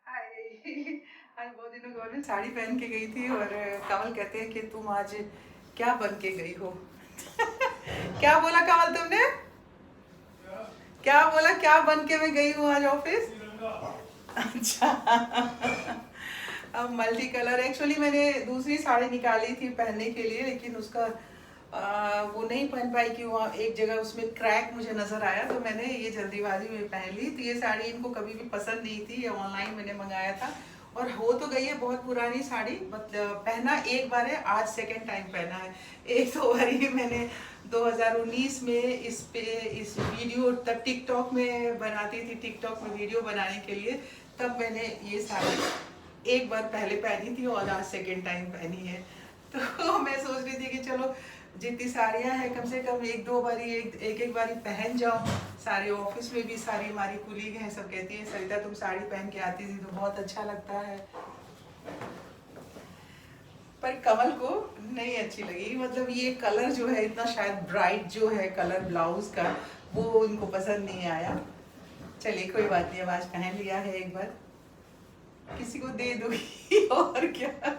हाय। आज बहुत दिनों के बाद मैं साड़ी पहन के गई थी और कमल कहते हैं कि तुम आज क्या बन के गई हो। क्या बोला कमल तुमने? क्या बोला, क्या बन के मैं गई हूँ आज ऑफिस? अच्छा। अब मल्टी कलर एक्चुअली मैंने दूसरी साड़ी निकाली थी पहनने के लिए, लेकिन उसका वो नहीं पहन पाई कि वहाँ एक जगह उसमें क्रैक मुझे नज़र आया, तो मैंने ये जल्दीबाजी में पहन ली। तो ये साड़ी इनको कभी भी पसंद नहीं थी, ये ऑनलाइन मैंने मंगाया था और हो तो गई है बहुत पुरानी साड़ी। मतलब पहना एक बार है, आज सेकंड टाइम पहना है। एक दो बार ही मैंने 2019 में इस वीडियो तब टिकटॉक में बनाती थी, टिकटॉक में वीडियो बनाने के लिए, तब मैंने ये साड़ी एक बार पहले पहनी थी और आज सेकंड टाइम पहनी है। तो मैं सोच रही थी कि चलो जितनी साड़ियाँ हैं कम से कम एक दो बारी एक बारी पहन जाओ। सारे ऑफिस में भी सारी हमारी कुलीग हैं, सब कहती हैं सरिता तुम साड़ी पहन के आती थी तो बहुत अच्छा लगता है। पर कमल को नहीं अच्छी लगी, मतलब ये कलर जो है इतना शायद ब्राइट जो है कलर ब्लाउज का, वो इनको पसंद नहीं आया। चलिए कोई बात नहीं, अब आज पहन लिया है एक बार, किसी को दे दूंगी और क्या।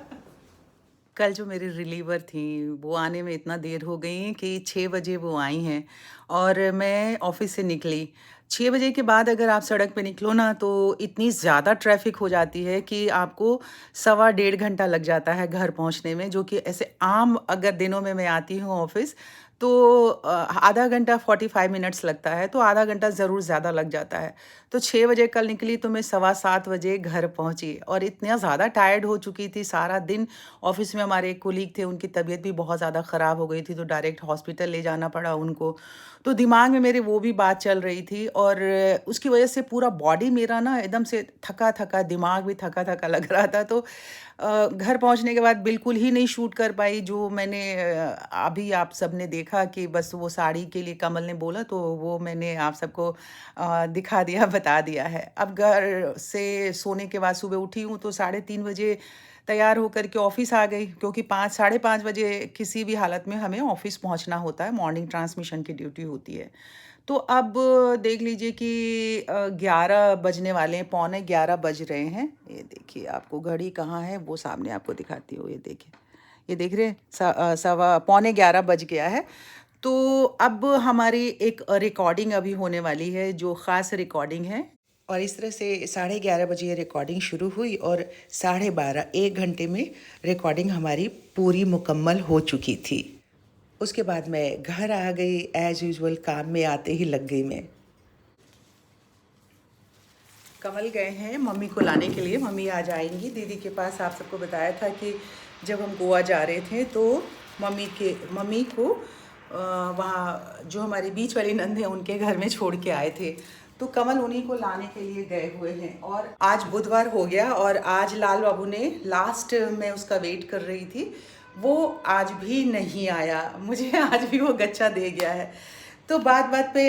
कल जो मेरी रिलीवर थी वो आने में इतना देर हो गई कि 6 बजे वो आई हैं और मैं ऑफिस से निकली। 6 बजे के बाद अगर आप सड़क पे निकलो ना तो इतनी ज़्यादा ट्रैफिक हो जाती है कि आपको सवा डेढ़ घंटा लग जाता है घर पहुंचने में, जो कि ऐसे आम अगर दिनों में मैं आती हूँ ऑफिस तो आधा घंटा 45 मिनट्स लगता है, तो आधा घंटा ज़रूर ज़्यादा लग जाता है। तो 6 बजे कल निकली तो मैं सवा 7 बजे घर पहुंची और इतना ज़्यादा टायर्ड हो चुकी थी। सारा दिन ऑफिस में हमारे एक कोलीग थे, उनकी तबीयत भी बहुत ज़्यादा ख़राब हो गई थी, तो डायरेक्ट हॉस्पिटल ले जाना पड़ा उनको। तो दिमाग में मेरे वो भी बात चल रही थी और उसकी वजह से पूरा बॉडी मेरा ना एकदम से थका-थका, दिमाग भी थका-थका लग रहा था। तो घर पहुँचने के बाद बिल्कुल ही नहीं शूट कर पाई, जो मैंने अभी आप सबने देखा कि बस वो साड़ी के लिए कमल ने बोला तो वो मैंने आप सबको दिखा दिया, बता दिया है। अब घर से सोने के बाद सुबह उठी हूँ तो 3:30 बजे तैयार होकर के ऑफ़िस आ गई, क्योंकि 5 साढ़े 5 बजे किसी भी हालत में हमें ऑफ़िस पहुँचना होता है, मॉर्निंग ट्रांसमिशन की ड्यूटी होती है। तो अब देख लीजिए कि 11 बजने वाले हैं, पौने 11 बज रहे हैं। ये देखिए आपको घड़ी कहाँ है वो सामने आपको दिखाती हूँ, ये देखिए। ये देख रहे हैं सवा पौने 11 बज गया है। तो अब हमारी एक रिकॉर्डिंग अभी होने वाली है जो ख़ास रिकॉर्डिंग है और इस तरह से 11:30 बजे ये रिकॉर्डिंग शुरू हुई और 12:30 1 घंटे में रिकॉर्डिंग हमारी पूरी मुकम्मल हो चुकी थी। उसके बाद मैं घर आ गई, एज़ यूजुअल काम में आते ही लग गई मैं। कमल गए हैं मम्मी को लाने के लिए, मम्मी आज आएंगी दीदी के पास। आप सबको बताया था कि जब हम गोवा जा रहे थे तो मम्मी को वहाँ जो हमारी बीच वाली नंद है उनके घर में छोड़ के आए थे, तो कमल उन्हीं को लाने के लिए गए हुए हैं। और आज बुधवार हो गया और आज लाल बाबू ने, लास्ट मैं उसका वेट कर रही थी, वो आज भी नहीं आया, मुझे आज भी वो गच्चा दे गया है। तो बात बात पे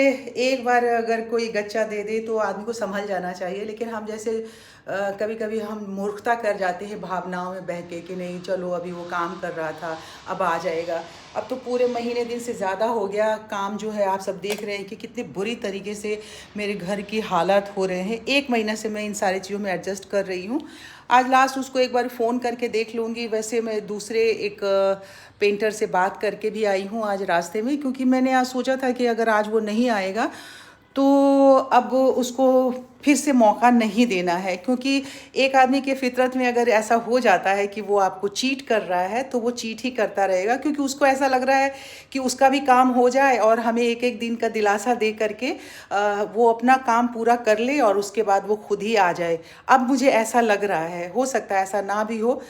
एक बार अगर कोई गच्चा दे दे तो आदमी को संभल जाना चाहिए, लेकिन हम जैसे कभी कभी हम मूर्खता कर जाते हैं भावनाओं में बह के कि नहीं चलो अभी वो काम कर रहा था अब आ जाएगा। अब तो पूरे महीने दिन से ज़्यादा हो गया काम, जो है आप सब देख रहे हैं कि कितनी बुरी तरीके से मेरे घर की हालात हो रहे हैं। 1 महीने से मैं इन सारी चीज़ों में एडजस्ट कर रही हूँ। आज लास्ट उसको एक बार फ़ोन करके देख लूँगी। वैसे मैं दूसरे एक पेंटर से बात करके भी आई हूँ आज रास्ते में, क्योंकि मैंने आज सोचा था कि अगर आज वो नहीं आएगा तो अब उसको फिर से मौका नहीं देना है, क्योंकि एक आदमी के फितरत में अगर ऐसा हो जाता है कि वो आपको चीट कर रहा है तो वो चीट ही करता रहेगा, क्योंकि उसको ऐसा लग रहा है कि उसका भी काम हो जाए और हमें एक एक दिन का दिलासा दे करके वो अपना काम पूरा कर ले और उसके बाद वो खुद ही आ जाए। अब मुझे ऐसा लग रहा है, हो सकता है ऐसा ना भी हो,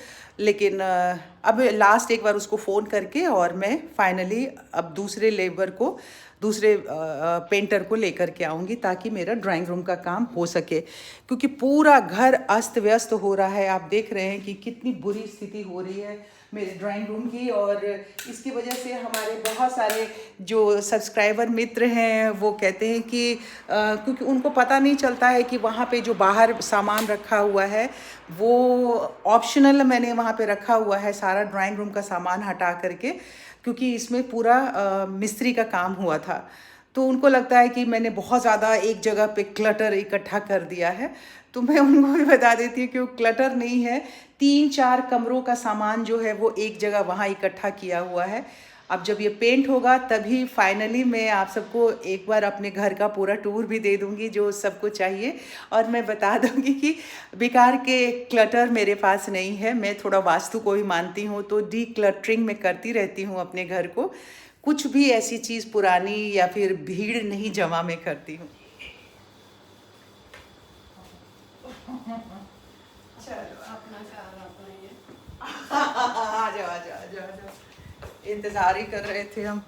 लेकिन अब लास्ट एक बार उसको फ़ोन करके और मैं फाइनली अब दूसरे पेंटर को लेकर के आऊँगी ताकि मेरा ड्राइंग रूम का काम हो सके, क्योंकि पूरा घर अस्त व्यस्त हो रहा है। आप देख रहे हैं कि कितनी बुरी स्थिति हो रही है मेरे ड्राइंग रूम की, और इसकी वजह से हमारे बहुत सारे जो सब्सक्राइबर मित्र हैं वो कहते हैं कि क्योंकि उनको पता नहीं चलता है कि वहाँ पे जो बाहर सामान रखा हुआ है वो ऑप्शनल मैंने वहाँ पे रखा हुआ है, सारा ड्राइंग रूम का सामान हटा करके, क्योंकि इसमें पूरा मिस्त्री का काम हुआ था। तो उनको लगता है कि मैंने बहुत ज़्यादा एक जगह पे क्लटर इकट्ठा कर दिया है। तो मैं उनको भी बता देती हूँ कि वो क्लटर नहीं है, 3-4 कमरों का सामान जो है वो एक जगह वहाँ इकट्ठा किया हुआ है। अब जब ये पेंट होगा तभी फाइनली मैं आप सबको एक बार अपने घर का पूरा टूर भी दे दूँगी जो सबको चाहिए, और मैं बता दूँगी कि बेकार के क्लटर मेरे पास नहीं है। मैं थोड़ा वास्तु को भी मानती हूँ, तो डी क्लटरिंग मैं करती रहती हूँ अपने घर को। कुछ भी ऐसी चीज़ पुरानी या फिर भीड़ नहीं जमा मैं करती हूँ। चलो अपना कार अपना ही है। आ जाओ आ जाओ आ जाओ आ जाओ, इंतज़ार ही कर रहे थे हम,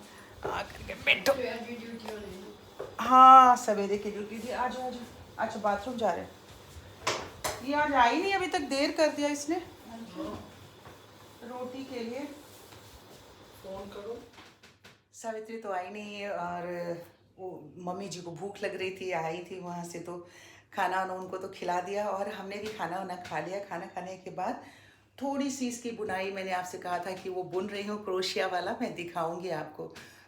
आ करके बैठो। तो आज ड्यूटी होनी है। हाँ सवेरे की ड्यूटी थी। आ जाओ आ जाओ। अच्छा बाथरूम जा रहे हैं, ये आज आई नहीं, अभी तक देर कर दिया इसने रोटी के लिए। फोन करो। सावित्री तो आई नहीं है, और वो मम्मी जी को भूख लग रही थी, आई थी वहाँ से, तो खाना वाना उनको तो खिला दिया और हमने भी खाना वाना खा लिया। खाना खाने के बाद थोड़ी सी इसकी बुनाई, मैंने आपसे कहा था कि वो बुन रही हूँ क्रोशिया वाला, मैं दिखाऊंगी आपको।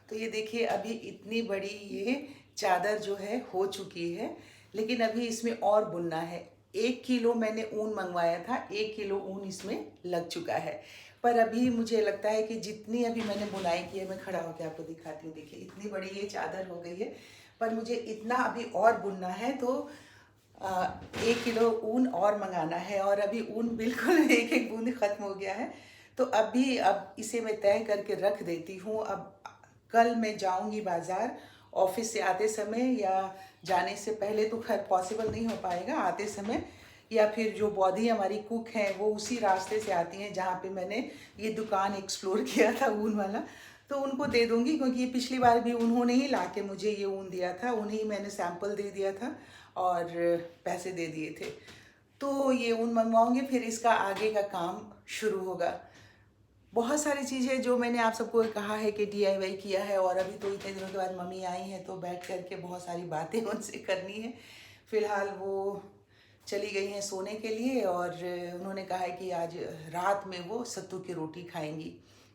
तो ये देखिए अभी इतनी बड़ी ये चादर जो है हो चुकी है, लेकिन अभी इसमें और बुनना है। 1 किलो मैंने ऊन मंगवाया था, 1 किलो ऊन इसमें लग चुका है। पर अभी मुझे लगता है कि जितनी अभी मैंने बुनाई की है, मैं खड़ा होकर आपको दिखाती हूँ। देखिए इतनी बड़ी ये चादर हो गई है, पर मुझे इतना अभी और बुनना है, तो 1 किलो ऊन और मंगाना है, और अभी ऊन बिल्कुल एक एक बूंद ख़त्म हो गया है। तो अब इसे मैं तय करके रख देती हूँ। अब कल मैं जाऊँगी बाज़ार, ऑफिस से आते समय या जाने से पहले तो खैर पॉसिबल नहीं हो पाएगा, आते समय, या फिर जो बॉडी हमारी कुक हैं वो उसी रास्ते से आती हैं जहाँ पे मैंने ये दुकान एक्सप्लोर किया था ऊन वाला, तो उनको दे दूँगी। क्योंकि पिछली बार भी उन्होंने ही ला के मुझे ये ऊन दिया था, उन्हें ही मैंने सैंपल दे दिया था और पैसे दे दिए थे। तो ये ऊन मंगवाऊँगी, फिर इसका आगे का काम शुरू होगा। बहुत सारी चीज़ें जो मैंने आप सबको कहा है कि DIY किया है, और अभी तो इतने दिनों के बाद मम्मी आई हैं तो बैठ कर के बहुत सारी बातें उनसे करनी है। फ़िलहाल वो चली गई हैं सोने के लिए, और उन्होंने कहा है कि आज रात में वो सत्तू की रोटी खाएंगी।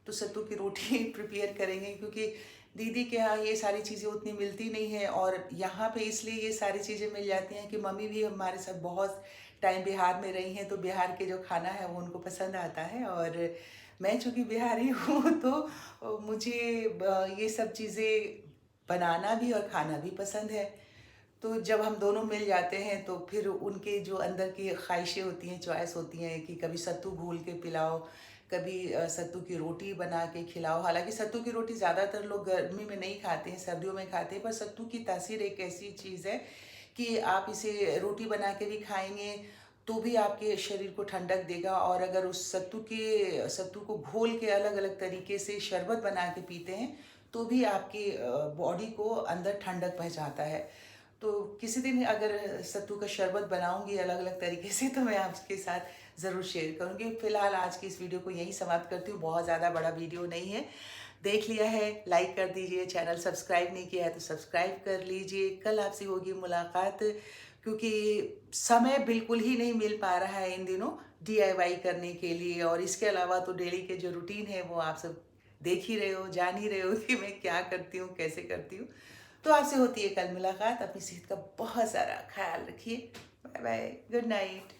तो सत्तू की रोटी प्रिपेयर करेंगे, क्योंकि दीदी के यहाँ ये सारी चीज़ें उतनी मिलती नहीं है, और यहाँ पे इसलिए ये सारी चीज़ें मिल जाती हैं कि मम्मी भी हमारे साथ बहुत टाइम बिहार में रही हैं, तो बिहार के जो खाना है वो उनको पसंद आता है। और मैं चूँकि बिहारी हूँ तो मुझे ये सब चीज़ें बनाना भी और खाना भी पसंद है। तो जब हम दोनों मिल जाते हैं तो फिर उनके जो अंदर की ख्वाहिशें होती हैं, चॉइस होती हैं कि कभी सत्तू घोल के पिलाओ, कभी सत्तू की रोटी बना के खिलाओ। हालांकि सत्तू की रोटी ज़्यादातर लोग गर्मी में नहीं खाते हैं, सर्दियों में खाते हैं, पर सत्तू की तासीर एक ऐसी चीज़ है कि आप इसे रोटी बना के भी खाएंगे तो भी आपके शरीर को ठंडक देगा। और अगर उस सत्तू को घोल के अलग अलग तरीके से शरबत बना के पीते हैं तो भी आपकी बॉडी को अंदर ठंडक पहुंचाता है। तो किसी दिन अगर सत्तू का शरबत बनाऊंगी अलग अलग तरीके से तो मैं आपके साथ ज़रूर शेयर करूंगी। फिलहाल आज की इस वीडियो को यहीं समाप्त करती हूँ, बहुत ज़्यादा बड़ा वीडियो नहीं है। देख लिया है लाइक कर दीजिए, चैनल सब्सक्राइब नहीं किया है तो सब्सक्राइब कर लीजिए। कल आपसे होगी मुलाकात, क्योंकि समय बिल्कुल ही नहीं मिल पा रहा है इन दिनों DIY करने के लिए, और इसके अलावा तो डेली के जो रूटीन है वो आप सब देख ही रहे हो, जान ही रहे हो कि मैं क्या करती हूँ, कैसे करती हूँ। तो आपसे होती है कल मुलाकात। अपनी सेहत का बहुत सारा ख्याल रखिए। Bye bye, good night.